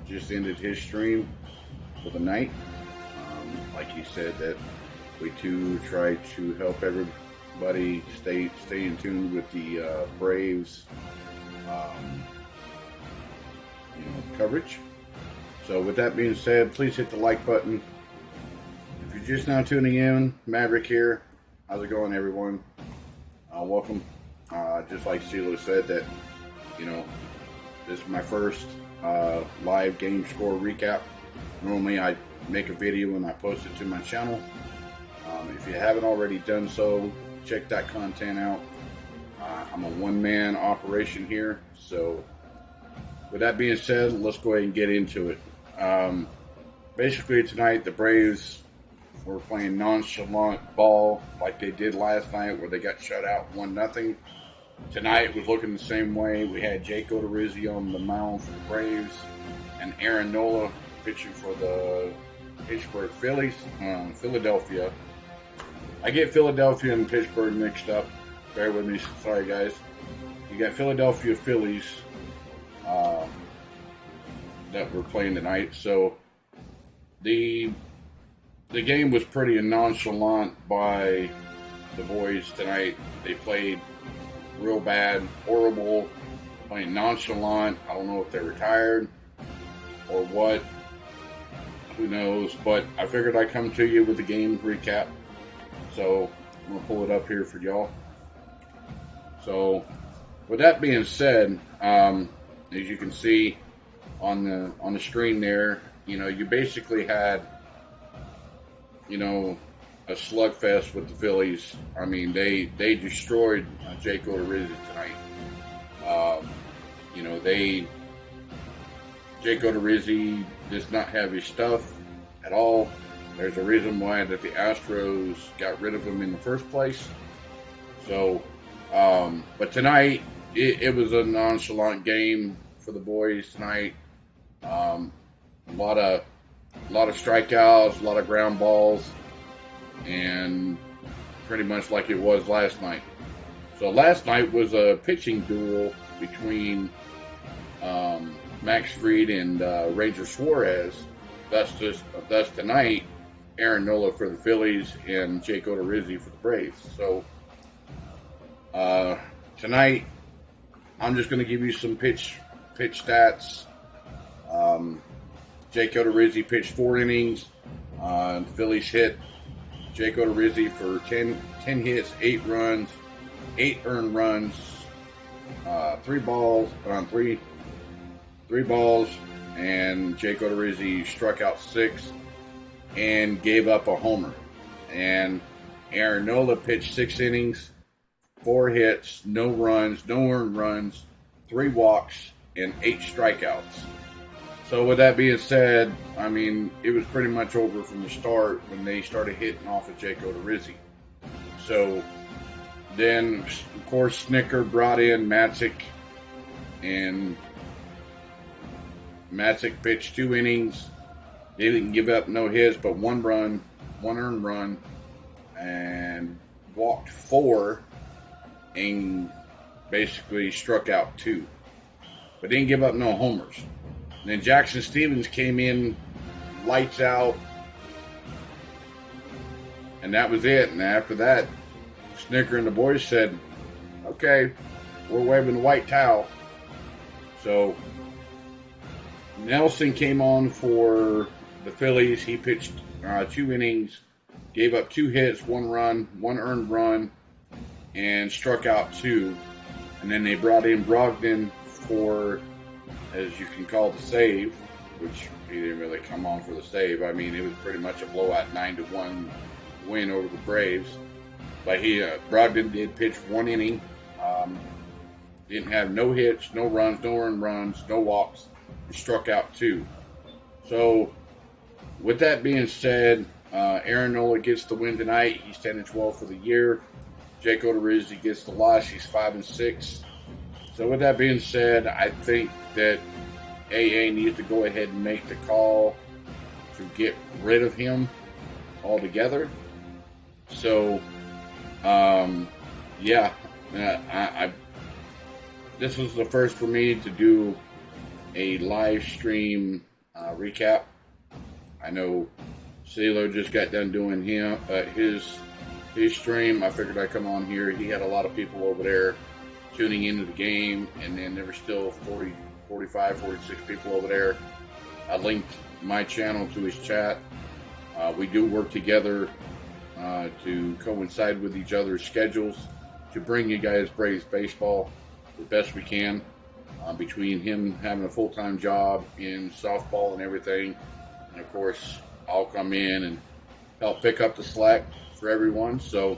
just ended his stream for the night. Like he said, that we too try to help everybody stay in tune with the Braves, um, coverage. So with that being said, please hit the like button. If you're just now tuning in, Maverick here. How's it going, everyone? Welcome. Just like CeeLo said, that you know this is my first live game score recap. Normally, I make a video and I post it to my channel. If you haven't already done so, check that content out. I'm a one-man operation here, so with that being said, let's go ahead and get into it. Basically, tonight the Braves were playing nonchalant ball like they did last night, where they got shut out 1-0. Tonight was looking the same way. We had Jake Odorizzi on the mound for the Braves, and Aaron Nola pitching for the Pittsburgh Phillies. Philadelphia. I get Philadelphia and Pittsburgh mixed up. Bear with me. Sorry, guys. You got Philadelphia Phillies that were playing tonight. So the game was pretty nonchalant by the boys tonight. They played real bad, horrible, playing nonchalant. I don't know if they're retired or what. Who knows? But I figured I'd come to you with the game recap. So I'm gonna pull it up here for y'all. So with that being said, as you can see on the screen there, you basically had a slugfest with the Phillies. I mean, they destroyed Jake Odorizzi tonight. Jake Odorizzi does not have his stuff at all. There's a reason why that the Astros got rid of him in the first place. So, but tonight it was a nonchalant game for the boys tonight. A lot of strikeouts, a lot of ground balls, and pretty much like it was last night. So last night was a pitching duel between Max Fried and Ranger Suarez. Thus tonight, Aaron Nola for the Phillies and Jake Odorizzi for the Braves. So tonight, I'm just going to give you some pitch stats. Jake Odorizzi pitched 4 innings. The Phillies hit Jake Odorizzi for 10 hits, 8 runs, 8 earned runs, 3 balls, and Jake Odorizzi struck out 6 and gave up a homer. And Aaron Nola pitched 6 innings, 4 hits, no runs, no earned runs, 3 walks, and 8 strikeouts. So with that being said, I mean, it was pretty much over from the start when they started hitting off of Jake Odorizzi. So then, of course, Snicker brought in Matzik, and Matzik pitched 2 innings. They didn't give up no hits, but 1 run, 1 earned run, and walked 4, and basically struck out 2. But didn't give up no homers. And then Jackson Stevens came in, lights out, and that was it. And after that, Snicker and the boys said, okay, we're waving the white towel. So Nelson came on for the Phillies. He pitched 2 innings, gave up 2 hits, 1 run, 1 earned run, and struck out 2. And then they brought in Brogdon for, as you can call, the save, which he didn't really come on for the save. I mean, it was pretty much a blowout 9-1 win over the Braves. But Brogdon did pitch 1 inning. Didn't have no hits, no runs, no earned runs, no walks. He struck out 2. So, with that being said, Aaron Nola gets the win tonight. He's 10-12 for the year. Jake Odorizzi gets the loss. He's 5-6. So with that being said, I think that AA needs to go ahead and make the call to get rid of him altogether. So, yeah, this was the first for me to do a live stream recap. I know CeeLo just got done doing his stream. I figured I'd come on here. He had a lot of people over there tuning into the game, and then there were still 40, 45, 46 people over there. I linked my channel to his chat. We do work together to coincide with each other's schedules to bring you guys Braves baseball the best we can. Between him having a full-time job in softball and everything, and of course I'll come in and help pick up the slack for everyone. So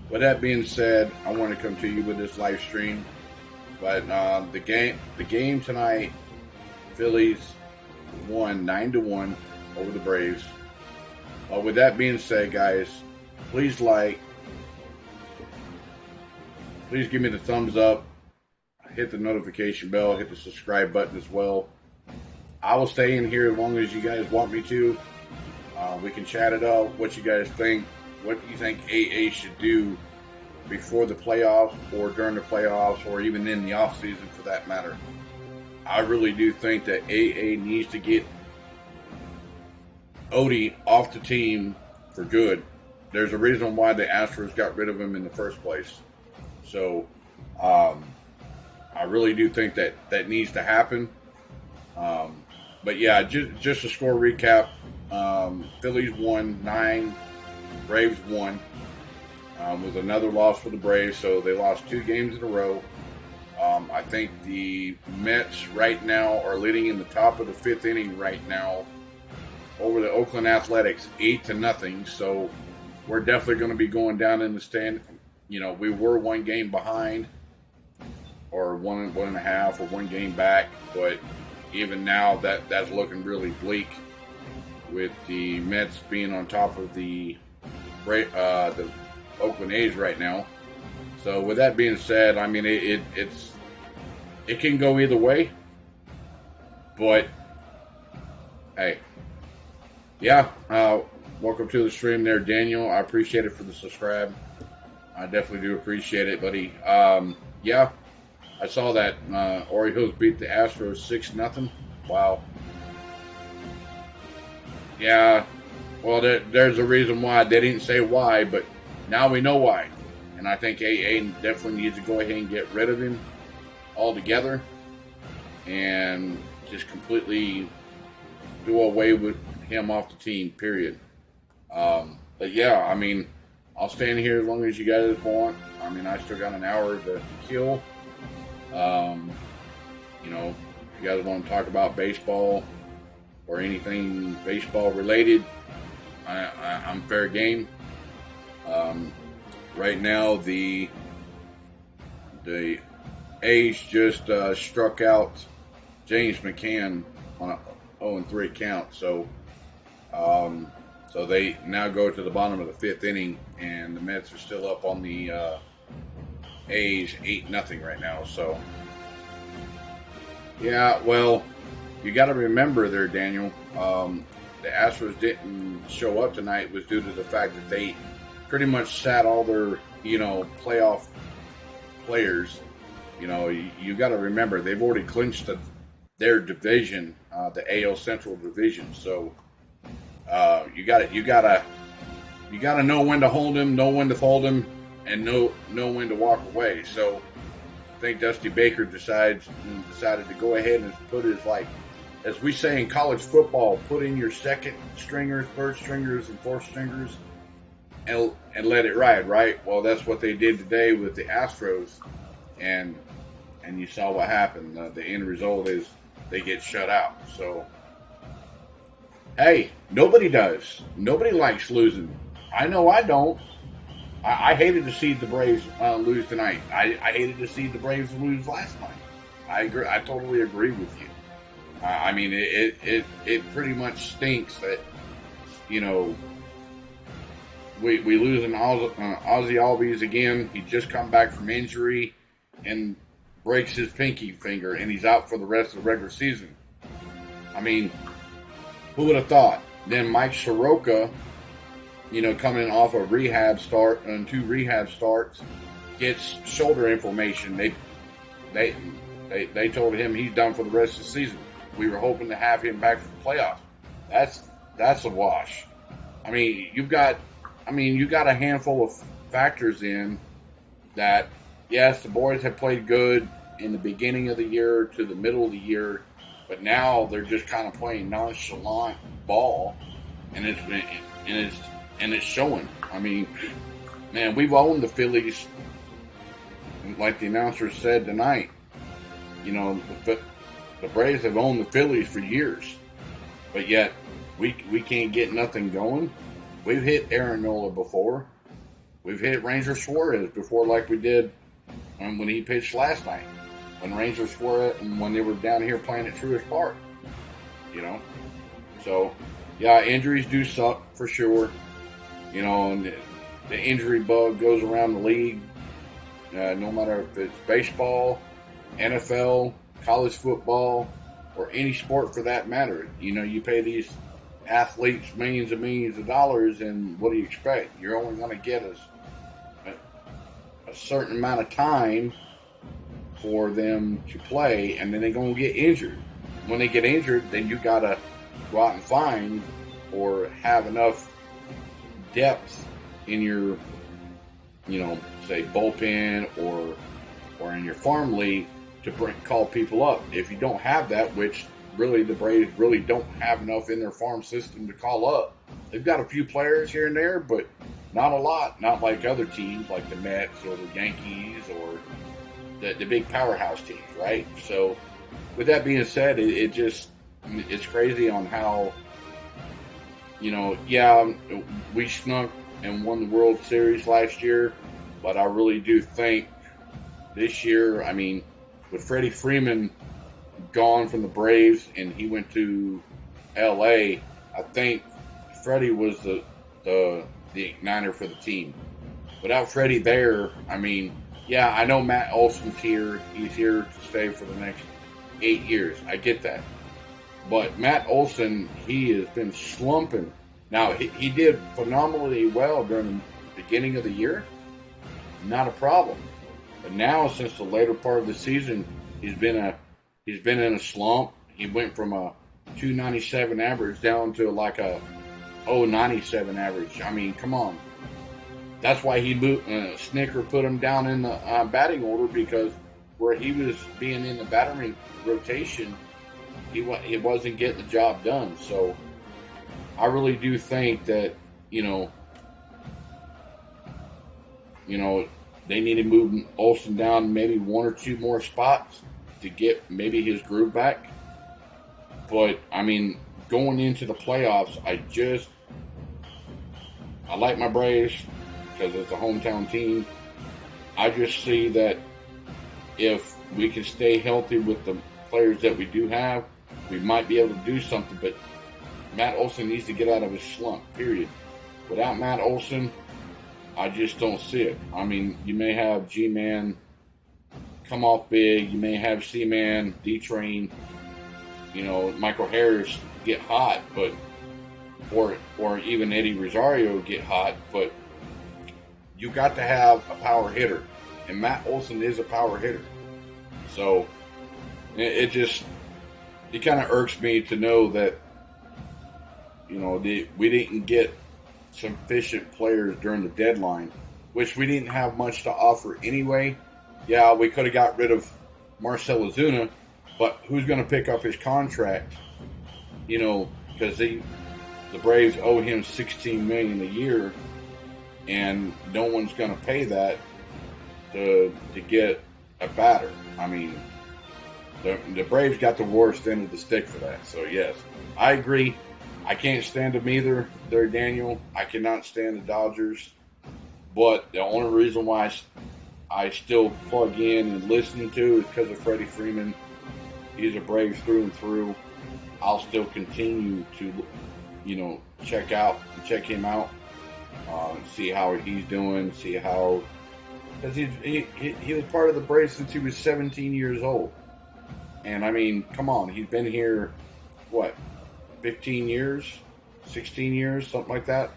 with that being said, I want to come to you with this live stream. But the game tonight, Phillies won 9-1 over the Braves. With that being said, guys, please give me the thumbs up, hit the notification bell, hit the subscribe button as well. I will stay in here as long as you guys want me to. We can chat it up, what you guys think, what do you think AA should do before the playoffs or during the playoffs or even in the off season for that matter. I really do think that AA needs to get Odie off the team for good. There's a reason why the Astros got rid of him in the first place. So I really do think that needs to happen. But yeah, just a score recap. Phillies won 9, Braves won. Was another loss for the Braves, so they lost 2 games in a row. I think the Mets right now are leading in the top of the 5th inning right now over the Oakland Athletics 8-0. So we're definitely going to be going down in the stand. You know, we were 1 game behind, or 1.5, or 1 game back, but even now that's looking really bleak with the Mets being on top of the Oakland A's right now. So with that being said, I mean it can go either way, but hey, yeah. Welcome to the stream there, Daniel. I appreciate it for the subscribe. I definitely do appreciate it, buddy. Yeah, I saw that Orioles beat the Astros 6-0. Wow. Yeah. Well, there's a reason why. They didn't say why, but now we know why. And I think AA definitely needs to go ahead and get rid of him altogether and just completely do away with him off the team, period. But yeah, I mean, I'll stand here as long as you guys want. I mean, I still got an hour to kill. You know, if you guys want to talk about baseball or anything baseball related, I'm fair game. Right now, the A's just struck out James McCann on a 0-3 count. So they now go to the bottom of the 5th inning, and the Mets are still up on the A's 8-0 right now. So yeah, well, you got to remember there, Daniel. The Astros didn't show up tonight was due to the fact that they pretty much sat all their, playoff players. You got to remember they've already clinched their division, the AL Central division. So you gotta know when to hold them, know when to fold them, and know when to walk away. So I think Dusty Baker decided to go ahead and put his, like, as we say in college football, put in your second stringers, third stringers, and fourth stringers, and let it ride, right? Well, that's what they did today with the Astros, and you saw what happened. The end result is they get shut out. So, hey, nobody does. Nobody likes losing. I know I don't. I hated to see the Braves lose tonight. I hated to see the Braves lose last night. I agree. I totally agree with you. I mean, it pretty much stinks that, we lose an Ozzy Albies again. He just come back from injury and breaks his pinky finger, and he's out for the rest of the regular season. I mean, who would have thought? Then Mike Soroka, coming off a rehab start and 2 rehab starts, gets shoulder inflammation. They told him he's done for the rest of the season. we were hoping to have him back for the playoffs. That's a wash. I mean, you got a handful of factors in that. Yes, the boys have played good in the beginning of the year to the middle of the year, but now they're just kind of playing nonchalant ball, and it's showing. I mean, man, we've owned the Phillies, like the announcer said tonight. You know, the Braves have owned the Phillies for years, but yet we can't get nothing going. We've hit Aaron Nola before. We've hit Ranger Suarez before, like we did when he pitched last night. When Ranger Suarez, when they were down here playing at Truist Park, you know. So, yeah, injuries do suck for sure. You know, and the injury bug goes around the league. No matter if it's baseball, NFL, college football, or any sport for that matter. You know, you pay these athletes millions and millions of dollars, and what do you expect? You're only going to get a certain amount of time for them to play, and then they're going to get injured. When they get injured, then you got to go out and find or have enough depth in your, you know, say bullpen or in your farm league to call people up. If you don't have that, which really the Braves really don't have enough in their farm system to call up. They've got a few players here and there, but not a lot. Not like other teams like the Mets or the Yankees or the big powerhouse teams, right? So with that being said, it's crazy on how, you know, yeah, we snuck and won the World Series last year, but I really do think this year, I mean, with Freddie Freeman gone from the Braves and he went to LA, I think Freddie was the igniter for the team. Without Freddie there, I mean, yeah, I know Matt Olson's here. He's here to stay for the next 8 years. I get that. But Matt Olson, he has been slumping. Now, he did phenomenally well during the beginning of the year. Not a problem. But now, since the later part of the season, he's been in a slump. He went from a 297 average down to like a 097 average. I mean, come on. That's why Snicker put him down in the batting order, because where he was being in the batting rotation, he wasn't getting the job done. So I really do think that, you know, they need to move Olson down maybe one or two more spots to get maybe his groove back. But I mean, going into the playoffs, I like my Braves because it's a hometown team. I just see that if we can stay healthy with the players that we do have, we might be able to do something. But Matt Olson needs to get out of his slump, period. Without Matt Olson, I just don't see it. I mean, you may have G-Man come off big. You may have C-Man, D-Train, you know, Michael Harris get hot, but or even Eddie Rosario get hot, but you got to have a power hitter, and Matt Olson is a power hitter. So it kind of irks me to know that, you know, we didn't get sufficient players during the deadline, which we didn't have much to offer anyway. Yeah, we could have got rid of Marcell Ozuna, but who's going to pick up his contract? You know, because the Braves owe him $16 million a year, and no one's going to pay that to get a batter. I mean, the Braves got the worst end of the stick for that. So yes, I agree. I can't stand them either. They're Daniel. I cannot stand the Dodgers. But the only reason why I still plug in and listen to is because of Freddie Freeman. He's a Braves through and through. I'll still continue to, you know, check him out, see how he's doing, see how, because he was part of the Braves since he was 17 years old. And I mean, come on, he's been here, what, 15 years, 16 years, something like that.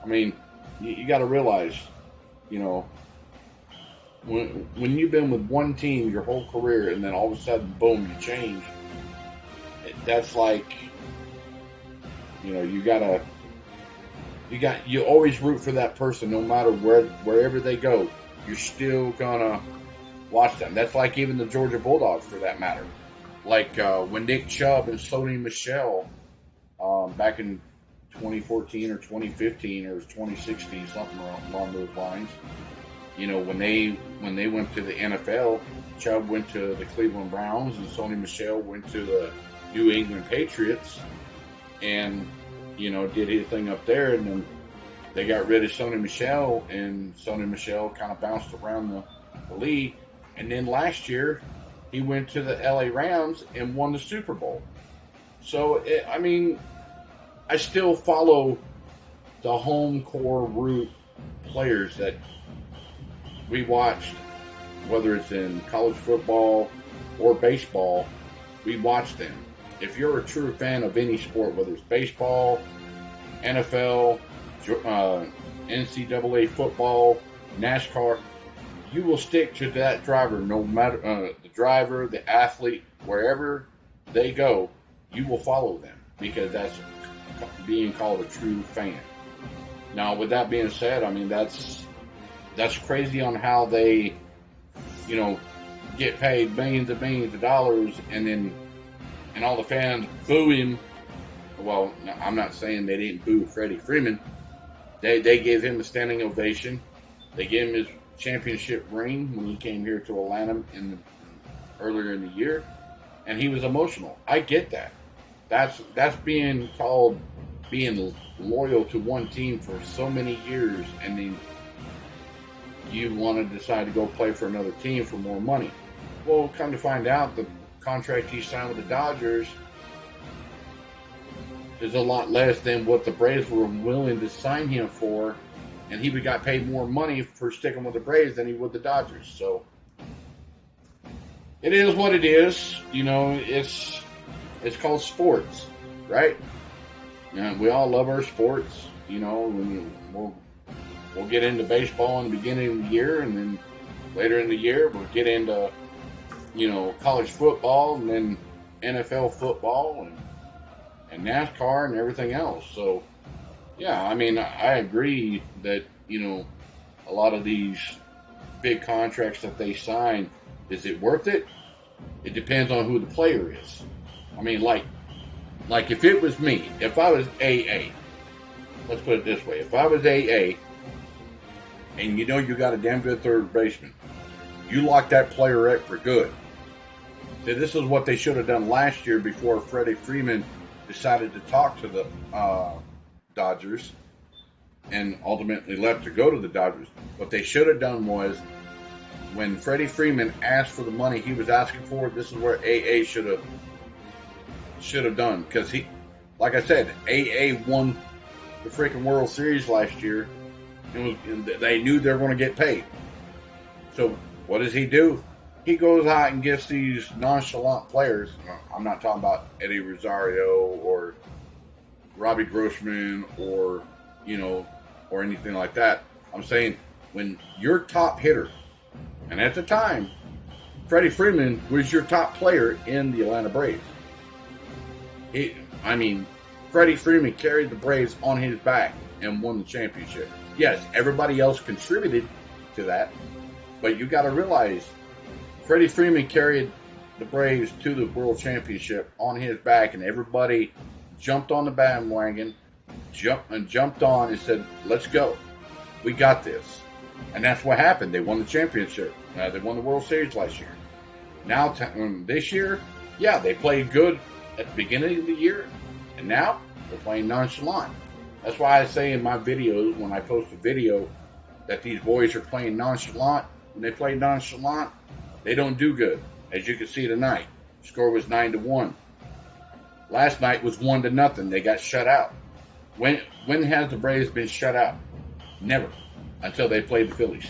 I mean, you got to realize, you know, when you've been with one team your whole career and then all of a sudden, boom, you change, that's like, you always root for that person no matter wherever they go. You're still gonna watch them. That's like even the Georgia Bulldogs for that matter. Like when Nick Chubb and Sony Michel back in 2014 or 2015 or 2016, something along those lines. When they went to the NFL, Chubb went to the Cleveland Browns and Sony Michel went to the New England Patriots, and did his thing up there, and then they got rid of Sony Michel, and Sony Michel kind of bounced around the league, and then last year he went to the LA Rams and won the Super Bowl. So I still follow the home core root players that we watched, whether it's in college football or baseball. We watch them. If you're a true fan of any sport, whether it's baseball, NFL, NCAA football, NASCAR, you will stick to that driver no matter the driver, the athlete, wherever they go, you will follow them because that's being called a true fan. Now, with that being said, that's crazy on how they, get paid millions of dollars, and all the fans boo him. Well, I'm not saying they didn't boo Freddie Freeman. They gave him a standing ovation. They gave him his championship ring when he came here to Atlanta earlier in the year, and he was emotional. I get that. That's being called being loyal to one team for so many years, and then you want to decide to go play for another team for more money. Well, come to find out, the contract he signed with the Dodgers is a lot less than what the Braves were willing to sign him for, and he got paid more money for sticking with the Braves than he would the Dodgers. So it is what it is. It's called sports, right? And we all love our sports. We'll get into baseball in the beginning of the year, and then later in the year we'll get into college football, and then NFL football, and NASCAR and everything else. So yeah, I agree that a lot of these big contracts that they sign, is it worth it? It depends on who the player is. Like if it was me, if I was AA, let's put it this way, if I was AA, and you got a damn good third baseman, you lock that player up for good. See, this is what they should have done last year before Freddie Freeman decided to talk to the Dodgers and ultimately left to go to the Dodgers. What they should have done was, when Freddie Freeman asked for the money he was asking for, this is where AA should have done, because he, like I said, AA won the freaking World Series last year, and they knew they were going to get paid. So what does he do? He goes out and gets these nonchalant players. I'm not talking about Eddie Rosario or Robbie Grossman or anything like that. I'm saying when your top hitter, and at the time, Freddie Freeman was your top player in the Atlanta Braves. Freddie Freeman carried the Braves on his back and won the championship. Yes, everybody else contributed to that, but you got to realize Freddie Freeman carried the Braves to the World Championship on his back, and everybody jumped on the bandwagon, jumped on and said, "Let's go, we got this." And that's what happened. They won the championship. They won the World Series last year. Now, this year, yeah, they played good at the beginning of the year, and now they're playing nonchalant. That's why I say in my videos, when I post a video, that these boys are playing nonchalant. When they play nonchalant, they don't do good. As you can see tonight, the score was 9-1. Last night was 1-0. They got shut out. When has the Braves been shut out? Never, until they played the Phillies.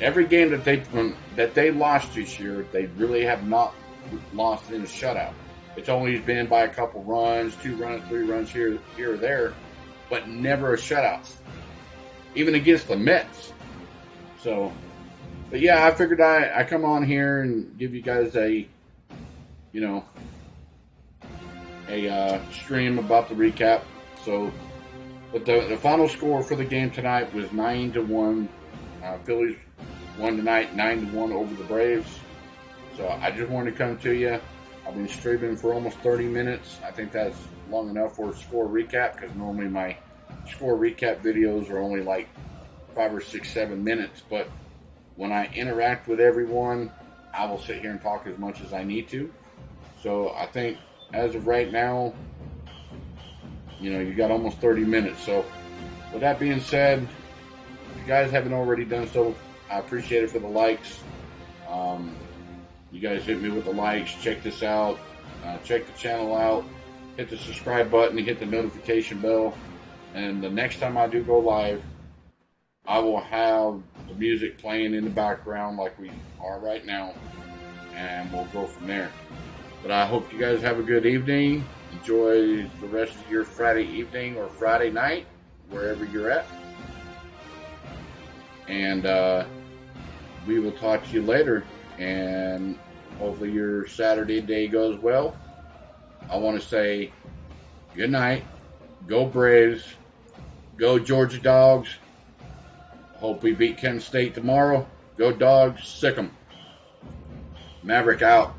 Every game that they lost this year, they really have not lost in a shutout. It's only been by a couple runs, 2 runs, 3 runs here or there, but never a shutout. Even against the Mets. So, but yeah, I figured I come on here and give you guys a a stream about the recap. So, but the final score for the game tonight was 9-1. Phillies won tonight 9-1 over the Braves. So I just wanted to come to you. I've been streaming for almost 30 minutes. I think that's long enough for a score recap because normally my score recap videos are only like 5 or 6, 7 minutes. But when I interact with everyone, I will sit here and talk as much as I need to. So I think as of right now, you got almost 30 minutes. So with that being said, if you guys haven't already done so, I appreciate it for the likes. You guys hit me with the likes. Check this out. Check the channel out. Hit the subscribe button. Hit the notification bell. And the next time I do go live, I will have the music playing in the background like we are right now. And we'll go from there. But I hope you guys have a good evening. Enjoy the rest of your Friday evening or Friday night, wherever you're at. And we will talk to you later. And hopefully your Saturday day goes well. I want to say good night. Go Braves. Go Georgia Dogs. Hope we beat Kent State tomorrow. Go Dogs. Sick 'em. Maverick out.